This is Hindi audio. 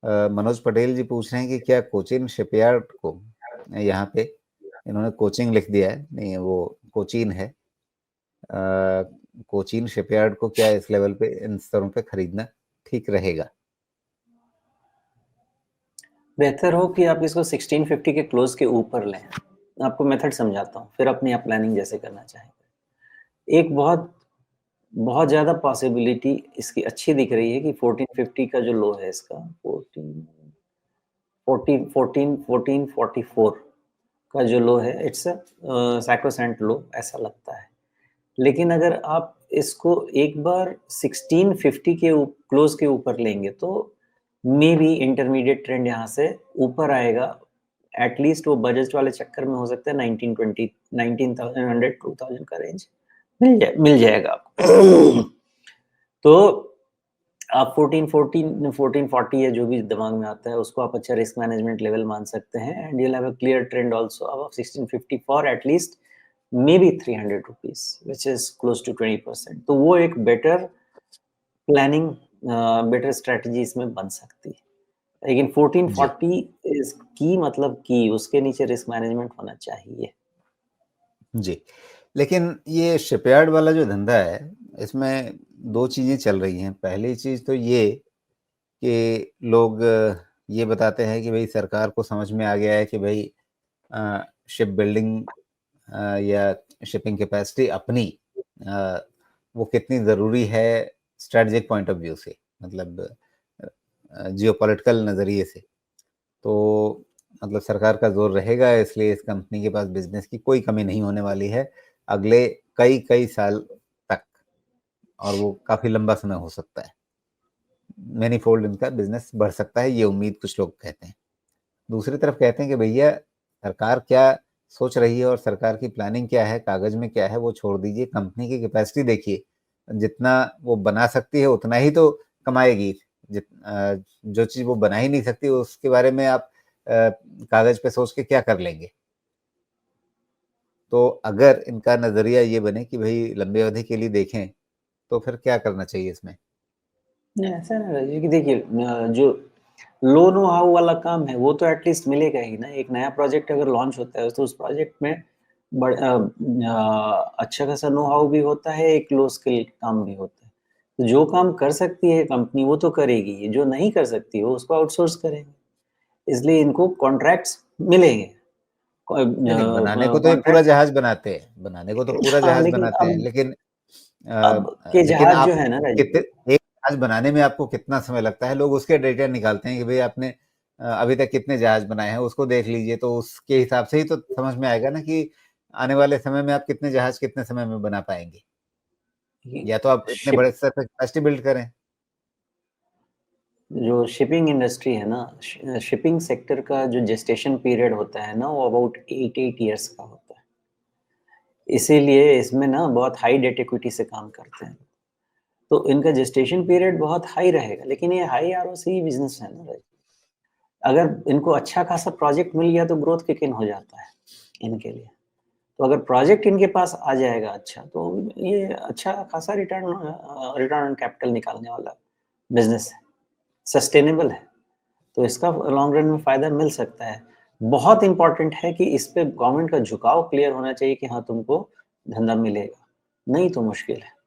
मनोज पटेल जी पूछ रहे हैं कि क्या कोचीन शिपयार्ड को, यहाँ पे इन्होंने कोचिंग लिख दिया है, नहीं वो कोचीन है, कोचीन शिपयार्ड को क्या इस लेवल पे, इन स्तरों पे खरीदना ठीक रहेगा? बेहतर हो कि आप इसको 1650 के क्लोज के ऊपर लें। आपको मेथड समझाता हूँ, फिर अपनी आप प्लानिंग जैसे करना चाहेंगे। एक बहुत बहुत ज़्यादा पॉसिबिलिटी इसकी अच्छी दिख रही है कि 1450 का जो लो है इसका 1444 का जो लो है, इट्स सैक्रोसेंट लो ऐसा लगता है। लेकिन अगर आप इसको एक बार 1650 के क्लोज के ऊपर लेंगे तो मे बी इंटरमीडिएट ट्रेंड यहाँ से ऊपर आएगा। एटलीस्ट वो बजट वाले चक्कर में हो सकता है 1920 1900 2000 का रेंज मिल जाएगा आपको। तो आप 1440 या जो भी दिमाग में आता है उसको आप अच्छा रिस्क मैनेजमेंट लेवल मान सकते हैं, and you'll have a clear trend also above 1650 for at least maybe 300 rupees, which is close to 20%। तो वो एक बेटर प्लानिंग, बेटर स्ट्रेटजी इसमें बन सकती है। लेकिन जी 1440 इज की, मतलब की उसके नीचे रिस्क मैनेजमेंट होना चाहिए। जी, लेकिन ये शिपयार्ड वाला जो धंधा है, इसमें दो चीजें चल रही हैं। पहली चीज तो ये कि लोग ये बताते हैं कि भाई सरकार को समझ में आ गया है कि भाई शिप बिल्डिंग या शिपिंग कैपेसिटी अपनी वो कितनी ज़रूरी है स्ट्रेटजिक पॉइंट ऑफ व्यू से, मतलब जियोपॉलिटिकल नज़रिए से। तो मतलब सरकार का जोर रहेगा, इसलिए इस कंपनी के पास बिजनेस की कोई कमी नहीं होने वाली है अगले कई कई साल तक, और वो काफ़ी लंबा समय हो सकता है। मैनी फोल्ड इनका बिजनेस बढ़ सकता है, ये उम्मीद कुछ लोग कहते हैं। दूसरी तरफ कहते हैं कि भैया सरकार क्या सोच रही है और सरकार की प्लानिंग क्या है, कागज में क्या है वो छोड़ दीजिए, कंपनी की कैपेसिटी देखिए, जितना वो बना सकती है उतना ही तो कमाएगी। जो चीज वो बना ही नहीं सकती उसके बारे में आप कागज पे सोच के क्या कर लेंगे? तो अगर इनका नजरिया ये बने कि भाई लंबी अवधि के लिए देखें, तो फिर क्या करना चाहिए इसमें? नहीं, ऐसा ना रहे कि देखिए, जो लो नो हाउ वाला काम है वो तो एटलीस्ट मिलेगा ही ना। एक नया प्रोजेक्ट अगर लॉन्च होता है तो उस प्रोजेक्ट में अच्छा खासा नो हाउ भी होता है, एक लो स्किल काम भी होता है। तो जो काम कर सकती है कंपनी वो तो करेगी, जो नहीं कर सकती वो उसको आउटसोर्स करेंगे। इसलिए इनको कॉन्ट्रैक्ट्स मिलेंगे। नहीं नहीं, बनाने को तो ये पूरा कॉन्ट्रैक्ट, जहाज बनाते हैं, बनाने को तो पूरा हाँ, जहाज लेकिन बनाते हैं, अब लेकिन अब के लेकिन जहाज जो आप है ना कितने, राजीव, एक जहाज बनाने में आपको कितना समय लगता है, लोग उसके डेटा निकालते हैं कि भाई आपने अभी तक कितने जहाज बनाए हैं, उसको देख लीजिए, तो उसके हिसाब से ही तो समझ में आएगा ना कि आने वाले समय में आप कितने जहाज कितने समय में बना पाएंगे। या तो आप इतने शिप बड़े स्तर पर कैपेसिटी बिल्ड करें। जो शिपिंग इंडस्ट्री है ना, शिपिंग सेक्टर का जो जेस्टेशन पीरियड होता है ना, वो अबाउट 8 ईयर्स का होता है। इसीलिए इसमें ना बहुत हाई डेट इक्विटी से काम करते हैं। तो इनका जेस्टेशन पीरियड बहुत हाई रहेगा, लेकिन ये हाई आरओसी बिजनेस है ना। अगर इनको अच्छा खासा प्रोजेक्ट मिल गया तो ग्रोथ किक इन हो जाता है इनके लिए। तो अगर प्रोजेक्ट इनके पास आ जाएगा अच्छा, तो ये अच्छा खासा रिटर्न ऑन कैपिटल निकालने वाला बिजनेस है, सस्टेनेबल है। तो इसका लॉन्ग रन में फ़ायदा मिल सकता है। बहुत इम्पोर्टेंट है कि इस पे गवर्नमेंट का झुकाव क्लियर होना चाहिए कि हाँ, तुमको धंधा मिलेगा, नहीं तो मुश्किल है।